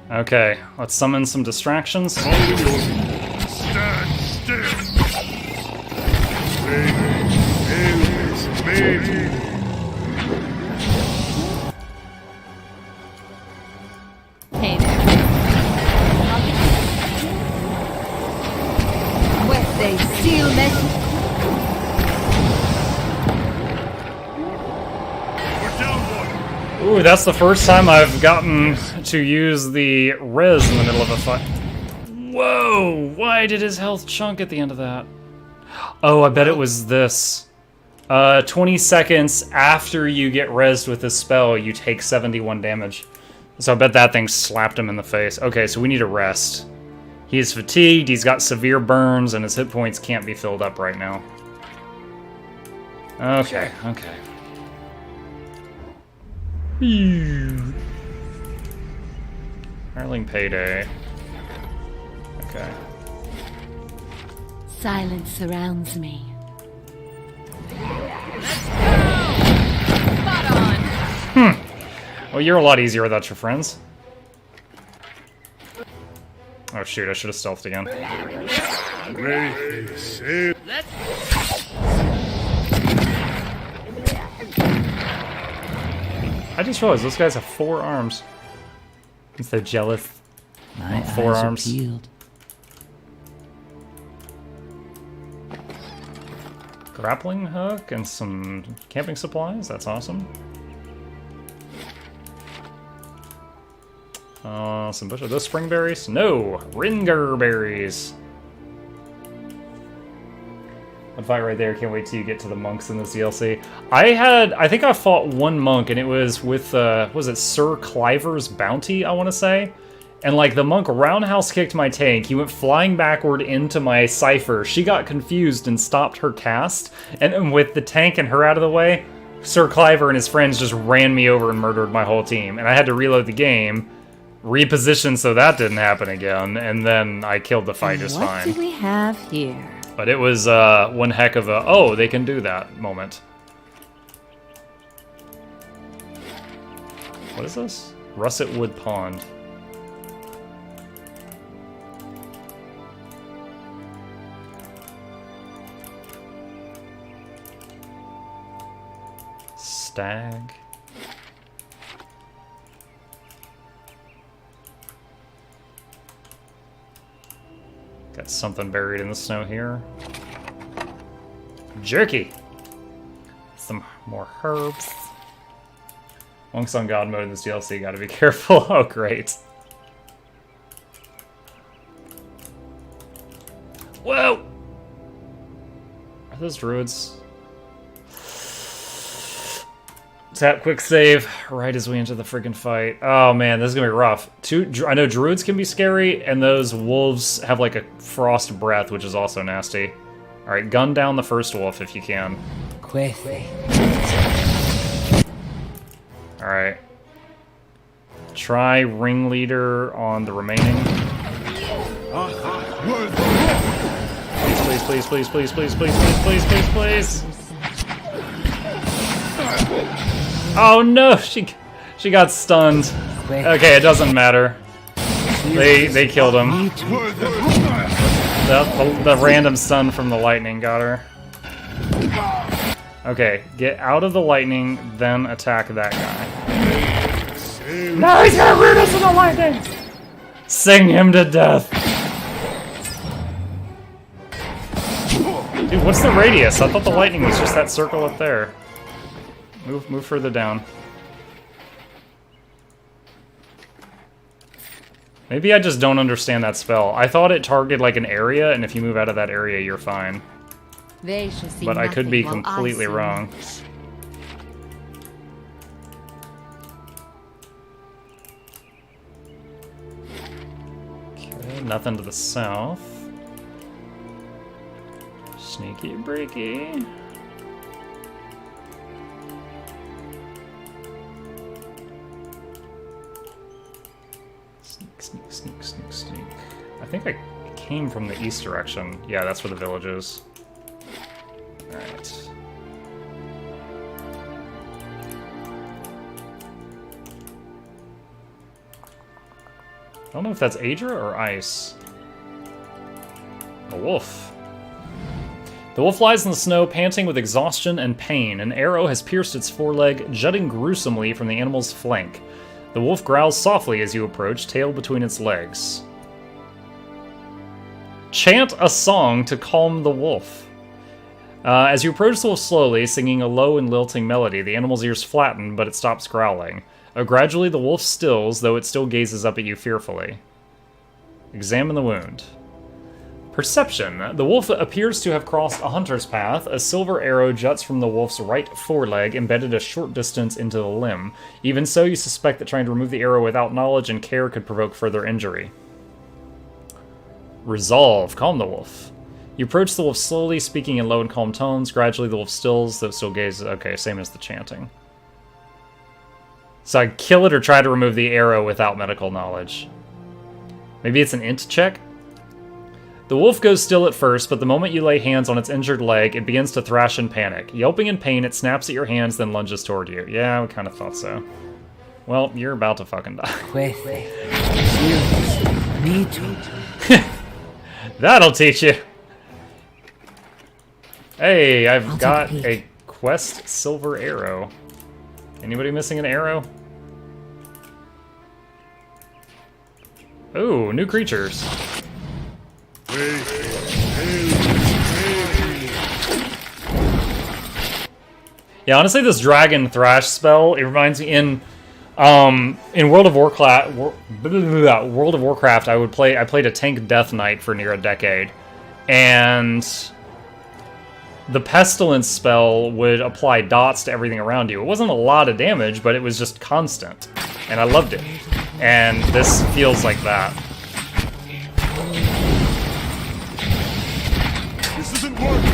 Okay, let's summon some distractions. Stand still. Maybe. Hey there. Where they seal message. We're down one. Ooh, that's the first time I've gotten to use the res in the middle of a fight. Whoa! Why did his health chunk at the end of that? Oh, I bet it was this. 20 seconds after you get rezzed with this spell, you take 71 damage. So I bet that thing slapped him in the face. Okay, so we need a rest. He is fatigued, he's got severe burns, and his hit points can't be filled up right now. Okay, okay. Hireling payday. Okay. Silence surrounds me. Well, you're a lot easier without your friends. Oh shoot, I should have stealthed again. I just realized those guys have 4 arms. I'm so jealous. My 4 eyes arms. are peeled. Grappling hook and some camping supplies. That's awesome. Some bush. Are those spring berries? No, ringer berries. One fight right there. Can't wait till you get to the monks in this DLC. I think I fought one monk, and it was with was it Sir Cliver's bounty? I want to say. And like the monk roundhouse kicked my tank, he went flying backward into my cipher. She got confused and stopped her cast, and then with the tank and her out of the way, Sir Cliver and his friends just ran me over and murdered my whole team. And I had to reload the game, reposition so that didn't happen again, and then I killed the fight just What fine. do we have here? But it was one heck of a, oh, they can do that moment. What is this? Russet Wood Pond. Stag. Got something buried in the snow here. Jerky! Some more herbs. Monks on God mode in this DLC, gotta be careful. Oh, great. Whoa! Are those druids? Tap quick save right as we enter the friggin' fight. Oh man, this is gonna be rough. I know druids can be scary, and those wolves have like a frost breath, which is also nasty. Alright, gun down the first wolf if you can. Alright. Try ringleader on the remaining. Please, please, please, please, please, please, please, please, please, please. Oh no, she got stunned. Okay, it doesn't matter. They killed him. The random stun from the lightning got her. Okay, get out of the lightning, then attack that guy. No, he's gonna root us in the lightning! Sing him to death. Dude, what's the radius? I thought the lightning was just that circle up there. Move further down. Maybe I just don't understand that spell. I thought it targeted like an area, and if you move out of that area, you're fine. They shall see But I could be nothing while I completely see wrong. much. Okay, nothing to the south. Sneaky breaky. Sneak, sneak, sneak, sneak. I think I came from the east direction. Yeah, that's where the village is. Alright. I don't know if that's Adra or Ice. A wolf. The wolf lies in the snow, panting with exhaustion and pain. An arrow has pierced its foreleg, jutting gruesomely from the animal's flank. The wolf growls softly as you approach, tail between its legs. Chant a song to calm the wolf. As you approach the wolf slowly, singing a low and lilting melody, the animal's ears flatten, but it stops growling. Gradually, the wolf stills, though it still gazes up at you fearfully. Examine the wound. Perception. The wolf appears to have crossed a hunter's path. A silver arrow juts from the wolf's right foreleg, embedded a short distance into the limb. Even so, you suspect that trying to remove the arrow without knowledge and care could provoke further injury. Resolve. Calm the wolf. You approach the wolf slowly, speaking in low and calm tones. Gradually, the wolf stills, though still gazes. Okay, same as the chanting. So I kill it or try to remove the arrow without medical knowledge. Maybe it's an int check? The wolf goes still at first, but the moment you lay hands on its injured leg, it begins to thrash in panic. Yelping in pain, it snaps at your hands, then lunges toward you. Yeah, we kind of thought so. Well, you're about to fucking die. That'll teach you. Hey, I've got a quest silver arrow. Anybody missing an arrow? Ooh, new creatures. Yeah, honestly, this Dragon Thrash spell, it reminds me in World of Warcraft. World of Warcraft, I played a tank Death Knight for near a decade, and the Pestilence spell would apply dots to everything around you. It wasn't a lot of damage, but it was just constant, and I loved it. And this feels like that. This isn't working.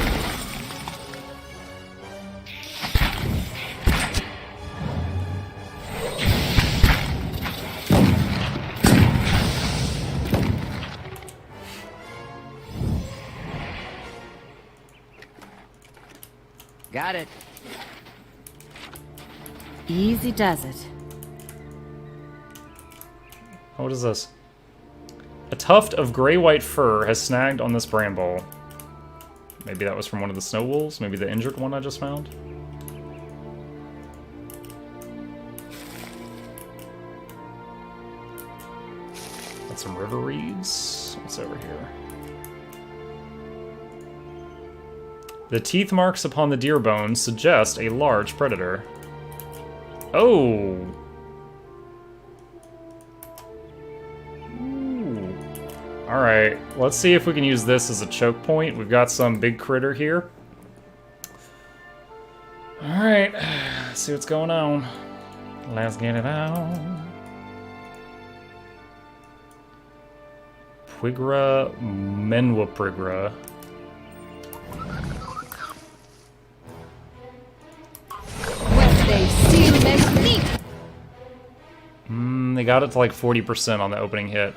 Got it. Easy does it. What is this? A tuft of gray-white fur has snagged on this bramble. Maybe that was from one of the snow wolves? Maybe the injured one I just found? Got some river reeds. What's over here? The teeth marks upon the deer bones suggest a large predator. Oh! Ooh. Alright, let's see if we can use this as a choke point. We've got some big critter here. Alright, let's see what's going on. Let's get it out. Prigra Menwaprigra. They got it to like 40% on the opening hit.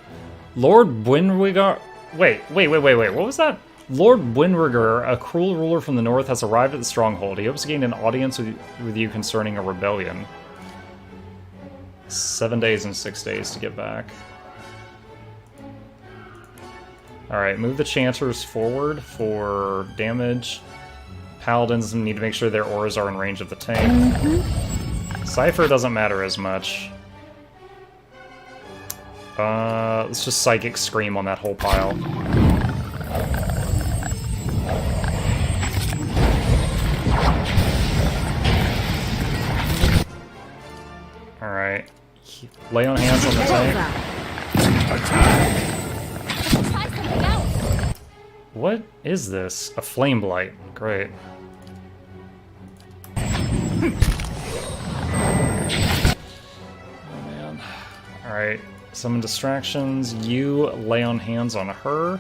Lord Buenrigar... Wait, what was that? Lord Buenrigar, a cruel ruler from the north, has arrived at the stronghold. He hopes to gain an audience with you concerning a rebellion. 7 days and 6 days to get back. Alright, move the Chanters forward for damage. Paladins need to make sure their auras are in range of the tank. Cypher doesn't matter as much. Let's just Psychic Scream on that whole pile. Alright. Lay on hands on the tank. What is this? A Flame Blight. Great. Oh man. Alright. Summon distractions. You lay on hands on her.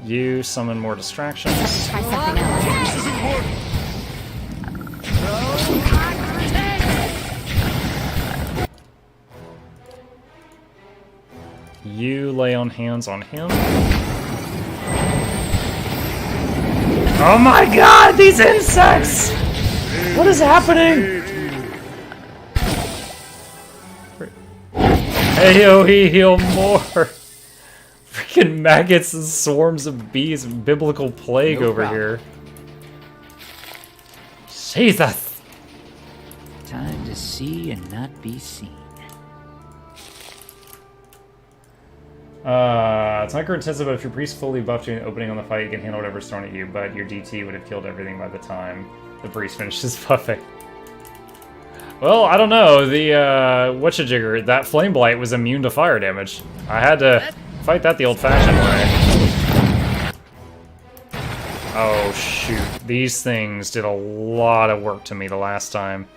You summon more distractions. Try something else. This isn't working. You lay on hands on him. Oh my god, these insects! What is happening? AoE heal more. Freaking maggots and swarms of bees and biblical plague over here. Jesus! Time to see and not be seen. It's not intensive, but if your priest fully buffed you in the opening on the fight, you can handle whatever's thrown at you, but your DT would have killed everything by the time the priest finishes buffing. Well, I don't know. The, whatchamajigger, that Flame Blight was immune to fire damage. I had to fight that the old-fashioned way. Oh, shoot. These things did a lot of work to me the last time.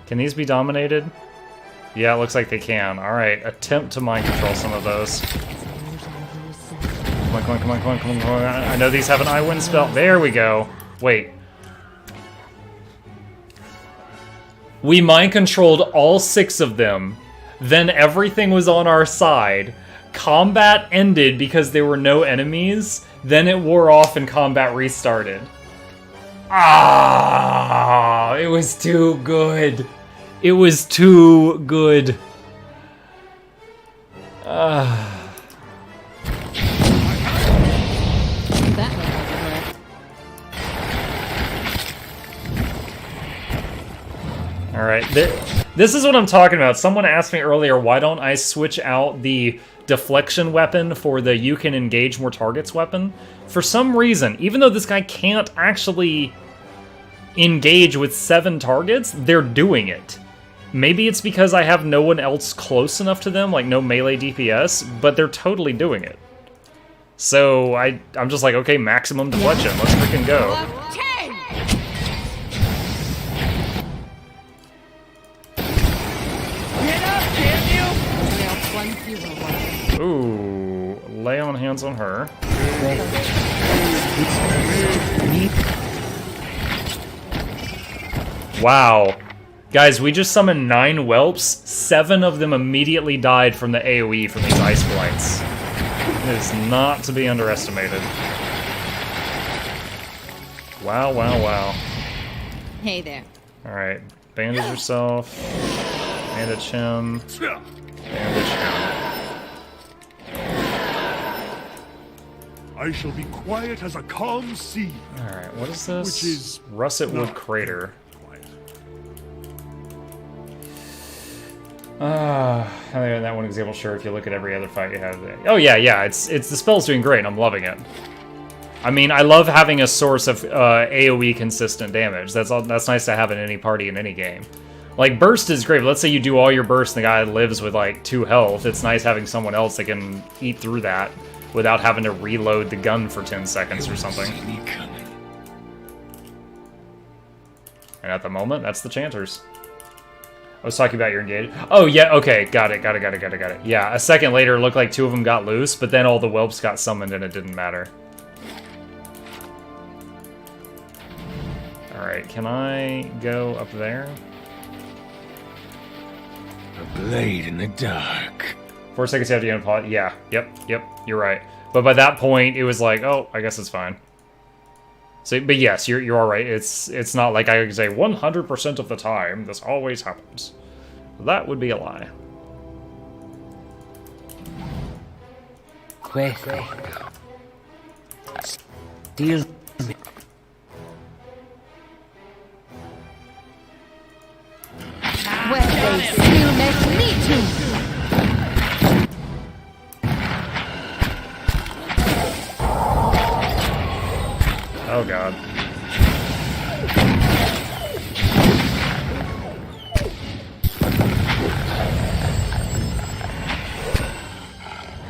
Can these be dominated? Yeah, it looks like they can. Alright, attempt to mind control some of those. Come on, come on, come on, come on, come on, come on. I know these have an I-Wind spell. There we go. Wait. We mind controlled all 6 of them. Then everything was on our side. Combat ended because there were no enemies. Then it wore off and combat restarted. Ah, it was too good. It was too good. Alright, this is what I'm talking about. Someone asked me earlier, why don't I switch out the deflection weapon for the you can engage more targets weapon? For some reason, even though this guy can't actually engage with 7 targets, they're doing it. Maybe it's because I have no one else close enough to them, like no melee DPS, but they're totally doing it. So I'm just like, okay, maximum deflection, let's freaking go. Ooh, lay on hands on her. Wow. Guys, we just summoned 9 whelps. 7 of them immediately died from the AoE from these ice blights. It is not to be underestimated. Wow, wow, wow. Hey there. Alright, bandage yourself. Bandage him. Bandage him. I shall be quiet as a calm sea. Alright, what is this? Which is Russet Wood not Crater. quiet. I think that one example, sure, if you look at every other fight you have there. Oh yeah, it's the spell's doing great, I'm loving it. I mean, I love having a source of AoE consistent damage. That's nice to have in any party in any game. Like, burst is great, but let's say you do all your burst and the guy lives with like 2 health. It's nice having someone else that can eat through that without having to reload the gun for 10 seconds or something. And at the moment, that's the Chanters. I was talking about your engage. Oh, yeah, okay, got it. Yeah, a second later, it looked like 2 of them got loose, but then all the whelps got summoned and it didn't matter. Alright, can I go up there? A blade in the dark. 4 seconds after the end pot. Yeah, yep, you're right. But by that point, it was like, oh, I guess it's fine. So, but yes, you're all right. It's not like I can say 100% of the time this always happens. That would be a lie. Steal me. Well, they still make me too. Oh god.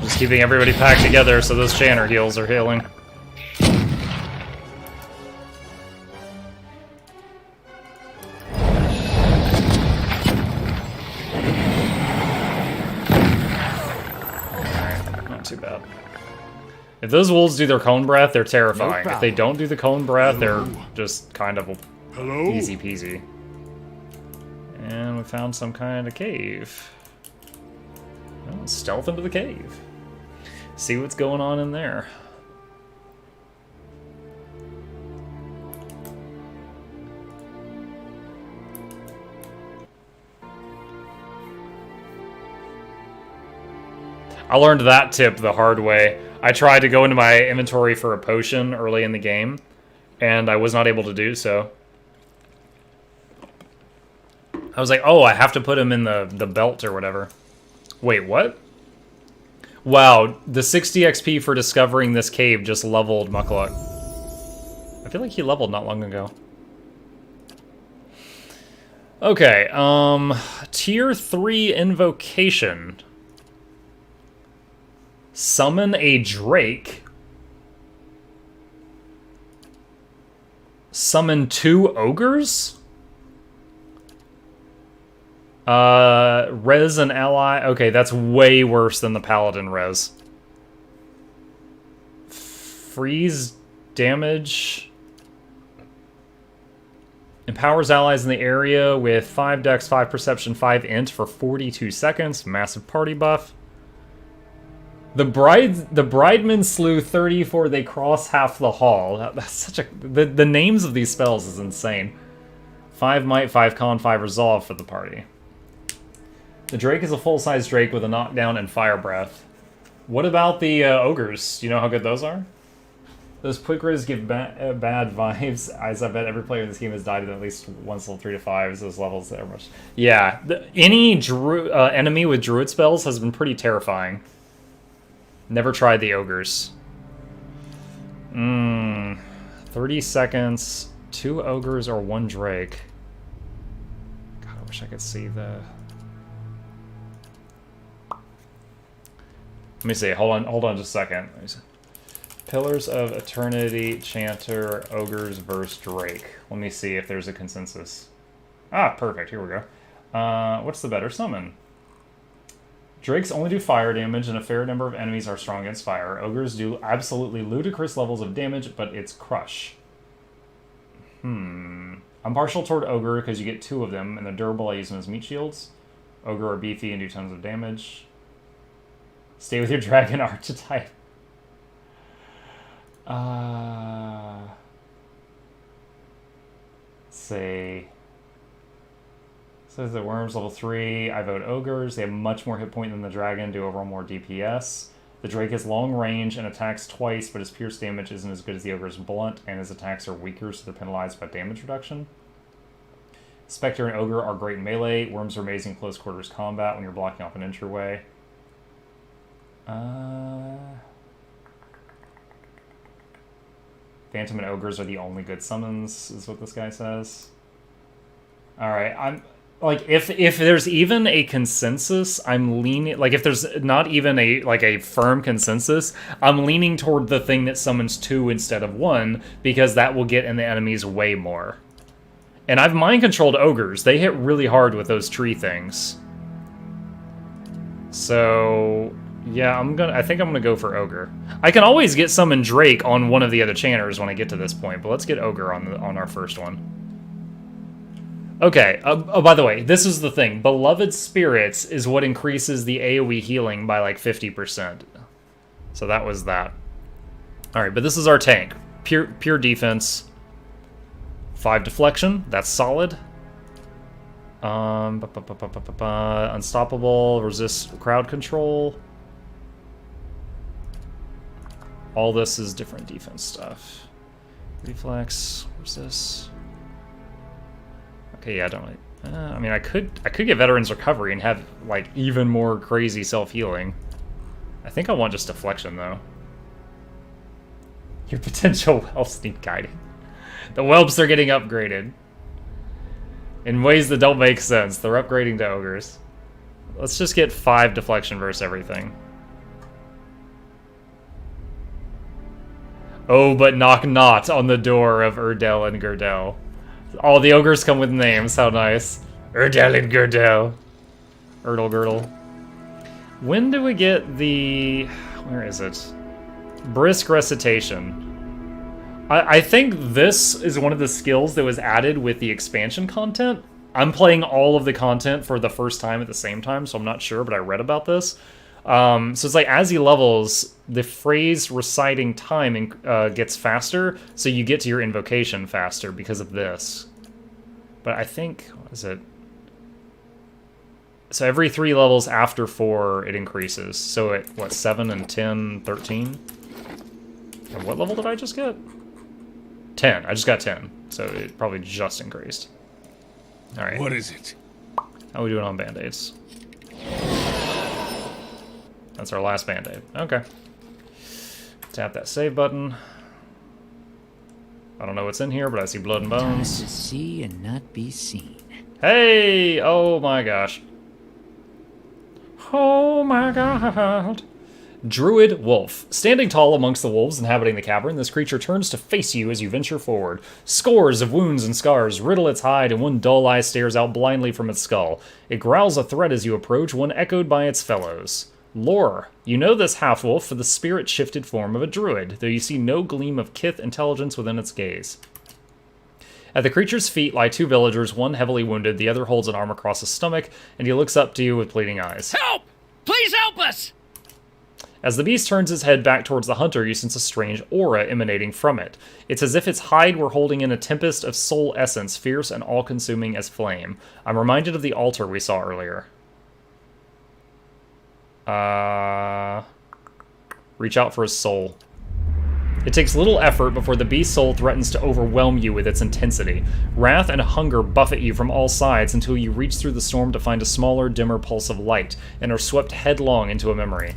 Just keeping everybody packed together so those Chanter heals are healing. Alright, not too bad. If those wolves do their cone breath, they're terrifying. No if they don't do the cone breath, they're just kind of Hello? easy peasy. And we found some kind of cave. Well, stealth into the cave. See what's going on in there. I learned that tip the hard way. I tried to go into my inventory for a potion early in the game, and I was not able to do so. I was like, oh, I have to put him in the belt or whatever. Wait, what? Wow, the 60 XP for discovering this cave just leveled Mukluk. I feel like he leveled not long ago. Okay, tier 3 invocation. Summon a Drake. Summon 2 ogres? Res an ally. Okay, that's way worse than the paladin res. Freeze damage. Empowers allies in the area with 5 dex, 5 perception, 5 int for 42 seconds. Massive party buff. The bridemen slew 30 for they cross half the hall. That's such a... The names of these spells is insane. 5 might, 5 con, 5 resolve for the party. The Drake is a full-size Drake with a knockdown and fire breath. What about the ogres? Do you know how good those are? Those quick res give bad vibes, as I bet every player in this game has died at least once level 3 to 5, those levels that are much... Yeah, any enemy with druid spells has been pretty terrifying. Never tried the ogres. 30 seconds, 2 ogres or 1 Drake. God, I wish I could see the... Let me see, hold on just a second. Pillars of Eternity, Chanter, Ogres versus Drake. Let me see if there's a consensus. Ah, perfect. Here we go. What's the better summon? Drakes only do fire damage, and a fair number of enemies are strong against fire. Ogres do absolutely ludicrous levels of damage, but it's crush. I'm partial toward Ogre because you get 2 of them, and they're durable. I use them as meat shields. Ogre are beefy and do tons of damage. Stay with your dragon archetype. Let's see. Says the worms level 3. I vote ogres. They have much more hit point than the dragon. Do overall more DPS. The Drake has long range and attacks twice, but his pierce damage isn't as good as the ogre's blunt, and his attacks are weaker, so they're penalized by damage reduction. Spectre and ogre are great in melee. Worms are amazing in close quarters combat when you're blocking off an entryway. Phantom and ogres are the only good summons, is what this guy says. Alright, I'm... Like, if there's even a consensus, I'm leaning... Like, if there's not even a firm consensus, I'm leaning toward the thing that summons 2 instead of 1, because that will get in the enemies way more. And I've mind-controlled ogres. They hit really hard with those tree things. So... Yeah, I think I'm gonna go for Ogre. I can always get summon Drake on one of the other chanters when I get to this point, but let's get Ogre on our first one. Okay, oh, by the way, this is the thing. Beloved Spirits is what increases the AoE healing by like 50%. So that was that. Alright, but this is our tank. Pure defense. 5 deflection, that's solid. Unstoppable, resist crowd control. All this is different defense stuff. Reflex, resist. Okay, yeah, I don't really... I mean, I could get Veteran's Recovery and have, like, even more crazy self-healing. I think I want just Deflection, though. Your potential whelps need guiding. The whelps are getting upgraded. In ways that don't make sense. They're upgrading to ogres. Let's just get 5 deflection versus everything. Oh, but knock not on the door of Urdel and Gerdel. All the ogres come with names. How nice. Urdel and Gerdel. Urdel Girdle. When do we get the... Where is it? Brisk Recitation. I think this is one of the skills that was added with the expansion content. I'm playing all of the content for the first time at the same time, so I'm not sure, but I read about this. So it's like, as he levels, the phrase reciting time gets faster, so you get to your invocation faster because of this. But I think, what is it? So every 3 levels after 4, it increases. So at, what, 7 and 10, 13? And what level did I just get? 10. I just got 10. So it probably just increased. Alright. What is it? How are we doing on band-aids? That's our last band-aid. Okay. Tap that save button. I don't know what's in here, but I see blood and bones. Time to see and not be seen. Hey! Oh my gosh. Oh my god. Druid Wolf. Standing tall amongst the wolves inhabiting the cavern, this creature turns to face you as you venture forward. Scores of wounds and scars riddle its hide, and one dull eye stares out blindly from its skull. It growls a threat as you approach, one echoed by its fellows. Lore. You know this half-wolf for the spirit-shifted form of a druid, though you see no gleam of kith intelligence within its gaze. At the creature's feet lie 2 villagers, one heavily wounded, the other holds an arm across his stomach, and he looks up to you with pleading eyes. Help! Please help us! As the beast turns its head back towards the hunter, you sense a strange aura emanating from it. It's as if its hide were holding in a tempest of soul essence, fierce and all-consuming as flame. I'm reminded of the altar we saw earlier. Reach out for his soul. It takes little effort before the beast's soul threatens to overwhelm you with its intensity. Wrath and hunger buffet you from all sides until you reach through the storm to find a smaller, dimmer pulse of light, and are swept headlong into a memory.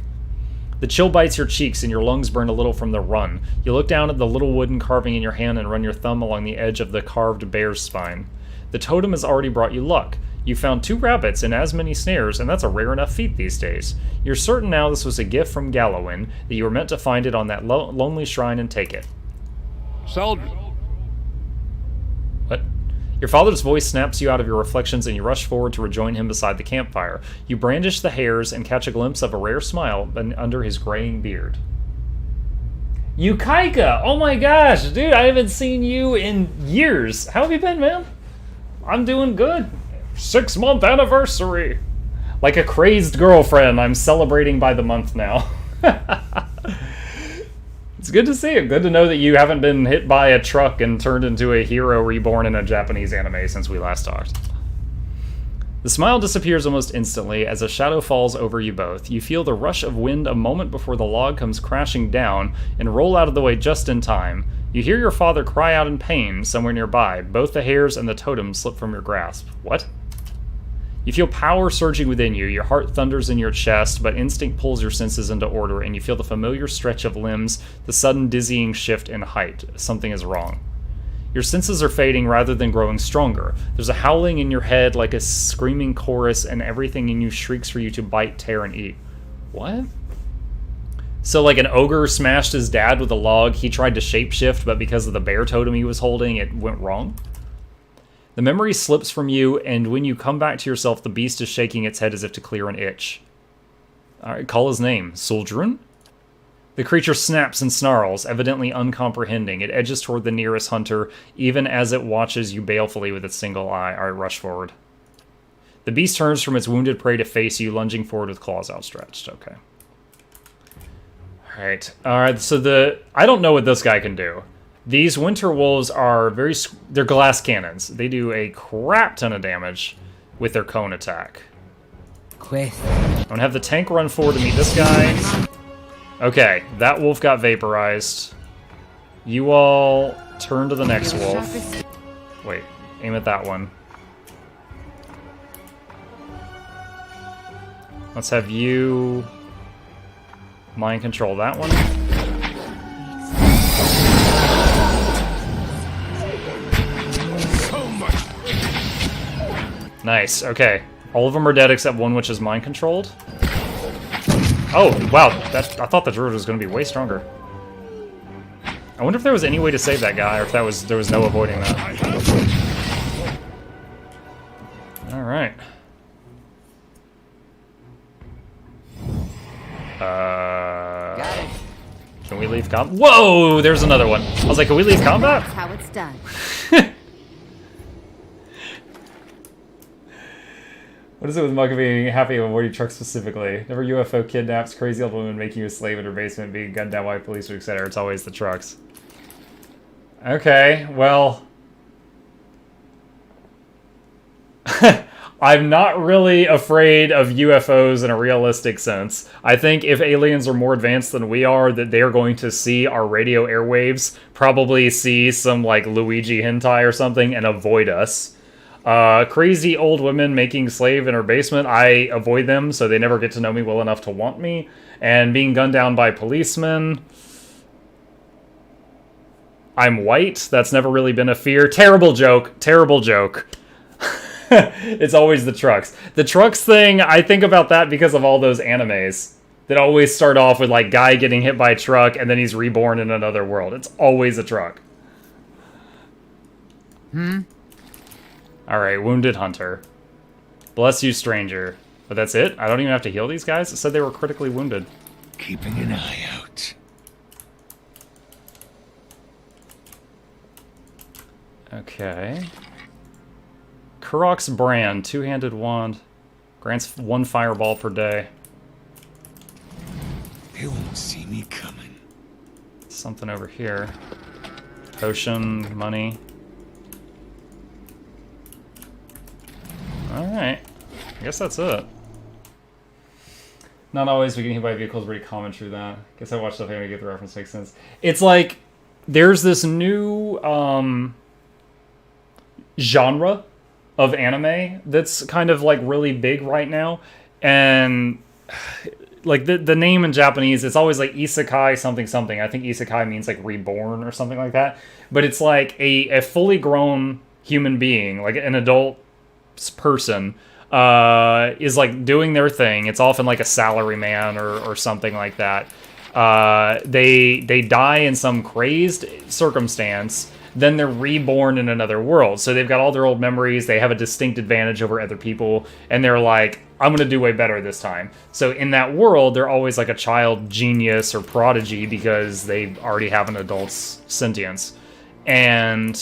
The chill bites your cheeks and your lungs burn a little from the run. You look down at the little wooden carving in your hand and run your thumb along the edge of the carved bear's spine. The totem has already brought you luck. You found 2 rabbits and as many snares, and that's a rare enough feat these days. You're certain now this was a gift from Gallowin, that you were meant to find it on that lonely shrine and take it. Soldier. What? Your father's voice snaps you out of your reflections and you rush forward to rejoin him beside the campfire. You brandish the hairs and catch a glimpse of a rare smile under his graying beard. Yukaika! Oh my gosh, dude, I haven't seen you in years. How have you been, man? I'm doing good. 6-month anniversary! Like a crazed girlfriend, I'm celebrating by the month now. It's good to see you. Good to know that you haven't been hit by a truck and turned into a hero reborn in a Japanese anime since we last talked. The smile disappears almost instantly as a shadow falls over you both. You feel the rush of wind a moment before the log comes crashing down and roll out of the way just in time. You hear your father cry out in pain somewhere nearby. Both the hairs and the totem slip from your grasp. What? You feel power surging within you, your heart thunders in your chest, but instinct pulls your senses into order, and you feel the familiar stretch of limbs, the sudden dizzying shift in height. Something is wrong. Your senses are fading rather than growing stronger. There's a howling in your head like a screaming chorus, and everything in you shrieks for you to bite, tear, and eat. What? So like an ogre smashed his dad with a log, he tried to shapeshift, but because of the bear totem he was holding, it went wrong? The memory slips from you, and when you come back to yourself, the beast is shaking its head as if to clear an itch. Alright, call his name. Soldrun? The creature snaps and snarls, evidently uncomprehending. It edges toward the nearest hunter, even as it watches you balefully with its single eye. Alright, rush forward. The beast turns from its wounded prey to face you, lunging forward with claws outstretched. Okay. Alright, so I don't know what this guy can do. These winter wolves are they're glass cannons. They do a crap ton of damage with their cone attack. Quest. I'm gonna have the tank run forward to meet this guy. Okay, that wolf got vaporized. You all turn to the next wolf. Wait, aim at that one. Let's have you mind control that one. Nice, okay. All of them are dead except one which is mind controlled. Oh, wow, I thought the druid was going to be way stronger. I wonder if there was any way to save that guy, or if there was no avoiding that. Alright. Got it. Can we leave combat? Whoa, there's another one. I was like, can we leave combat? That's how it's done. What is it with Mugga being happy of avoiding trucks specifically? Never UFO kidnaps, crazy old woman making you a slave in her basement, being gunned down by police, etc. It's always the trucks. Okay, well... I'm not really afraid of UFOs in a realistic sense. I think if aliens are more advanced than we are, that they're going to see our radio airwaves, probably see some, like, Luigi hentai or something, and avoid us. Crazy old women making slave in her basement, I avoid them, so they never get to know me well enough to want me. And being gunned down by policemen... I'm white. That's never really been a fear. Terrible joke. Terrible joke. It's always the trucks. The trucks thing, I think about that because of all those animes that always start off with, like, guy getting hit by a truck and then he's reborn in another world. It's always a truck. Alright, wounded hunter. Bless you, stranger. But that's it? I don't even have to heal these guys? It said they were critically wounded. Keeping an eye out. Okay. Kurok's brand, two-handed wand. Grants 1 fireball per day. They won't see me coming. Something over here. Potion, money. Alright. I guess that's it. Not always we get hit by vehicles, pretty common, true that. Guess I watched stuff anyway to get the reference, makes sense. It's like, there's this new, genre of anime that's kind of, like, really big right now. And, like, the name in Japanese, it's always, like, isekai something something. I think isekai means, like, reborn or something like that. But it's, like, a fully grown human being, like, an adult person, is, like, doing their thing. It's often, like, a salaryman or something like that. They die in some crazed circumstance, then they're reborn in another world. So they've got all their old memories, they have a distinct advantage over other people, and they're like, I'm gonna do way better this time. So in that world, they're always like a child genius or prodigy because they already have an adult's sentience. And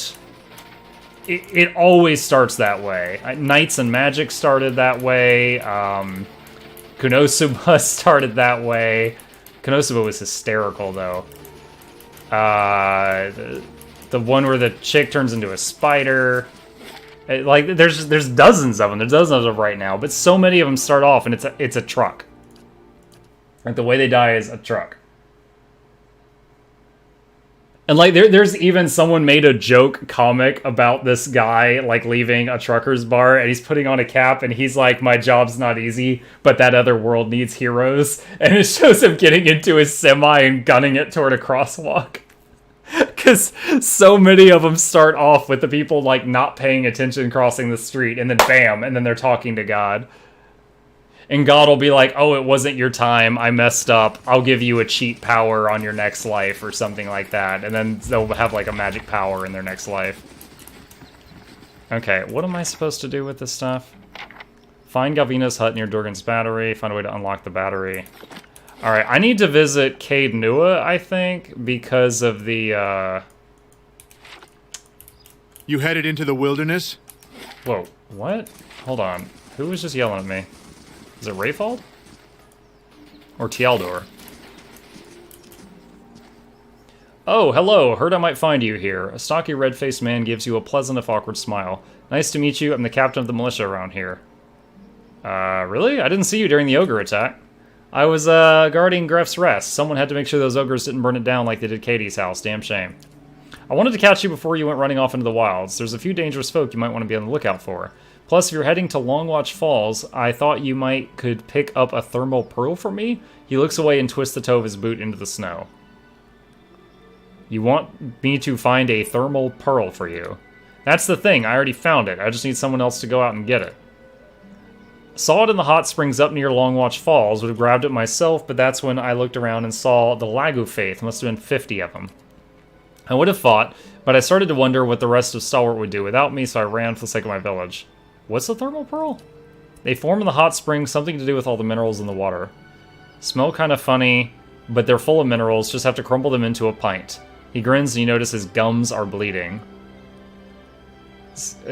it always starts that way. Knights and Magic started that way. Konosuba started that way. Konosuba was hysterical, though. The one where the chick turns into a spider. Like, there's dozens of them. There's dozens of them right now, but so many of them start off, and it's a truck. Like, the way they die is a truck. And, like, there's even someone made a joke comic about this guy, like, leaving a trucker's bar, and he's putting on a cap, and he's like, my job's not easy, but that other world needs heroes. And it shows him getting into his semi and gunning it toward a crosswalk. Because so many of them start off with the people, like, not paying attention crossing the street, and then bam, and then they're talking to God. And God will be like, oh, it wasn't your time, I messed up, I'll give you a cheat power on your next life, or something like that. And then they'll have, like, a magic power in their next life. Okay, what am I supposed to do with this stuff? Find Galvina's hut near Dorgan's battery, find a way to unlock the battery. Alright, I need to visit Cade Nua, I think, because of the, You headed into the wilderness? Whoa, what? Hold on. Who was just yelling at me? Is it Rayfald? Or Tialdor? Oh, hello. Heard I might find you here. A stocky, red-faced man gives you a pleasant if awkward smile. Nice to meet you. I'm the captain of the militia around here. Really? I didn't see you during the ogre attack. I was, guarding Gref's Rest. Someone had to make sure those ogres didn't burn it down like they did Katie's house. Damn shame. I wanted to catch you before you went running off into the wilds. There's a few dangerous folk you might want to be on the lookout for. Plus, if you're heading to Longwatch Falls, I thought you could pick up a thermal pearl for me. He looks away and twists the toe of his boot into the snow. You want me to find a thermal pearl for you? That's the thing, I already found it. I just need someone else to go out and get it. Saw it in the hot springs up near Longwatch Falls. Would have grabbed it myself, but that's when I looked around and saw the Lagu Faith. Must have been 50 of them. I would have fought, but I started to wonder what the rest of Stalwart would do without me, so I ran for the sake of my village. What's the thermal pearl? They form in the hot springs, something to do with all the minerals in the water. Smell kind of funny, but they're full of minerals, just have to crumble them into a pint. He grins and you notice his gums are bleeding.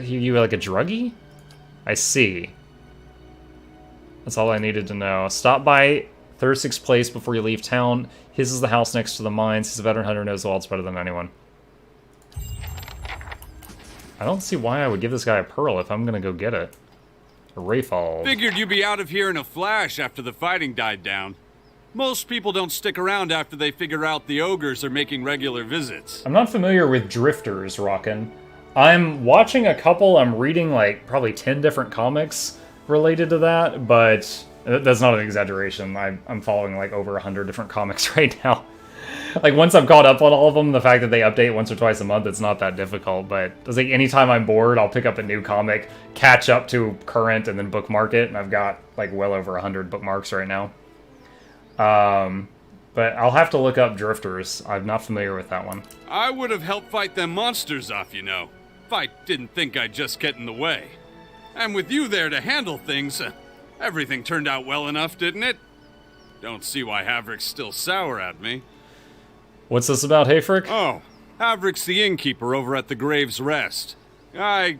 You like a druggie? I see. That's all I needed to know. Stop by Thursick's place before you leave town. His is the house next to the mines. He's a veteran hunter, knows the wilds better than anyone. I don't see why I would give this guy a pearl if I'm gonna go get it. Rayfall. Figured you'd be out of here in a flash after the fighting died down. Most people don't stick around after they figure out the ogres are making regular visits. I'm not familiar with drifters, Rockin'. I'm watching a couple, I'm reading like probably 10 different comics related to that, but that's not an exaggeration. I'm following like over 100 different comics right now. Like once I'm caught up on all of them, the fact that they update once or twice a month, it's not that difficult, but it's like anytime I'm bored, I'll pick up a new comic, catch up to current, and then bookmark it, and I've got like well over 100 bookmarks right now. But I'll have to look up drifters. I'm not familiar with that one. I would have helped fight them monsters off, you know, if I didn't think I'd just get in the way. And with you there to handle things, everything turned out well enough, didn't it? Don't see why Havrick's still sour at me. What's this about, Hayfrick? Oh, Havrick's the innkeeper over at the Grave's Rest. I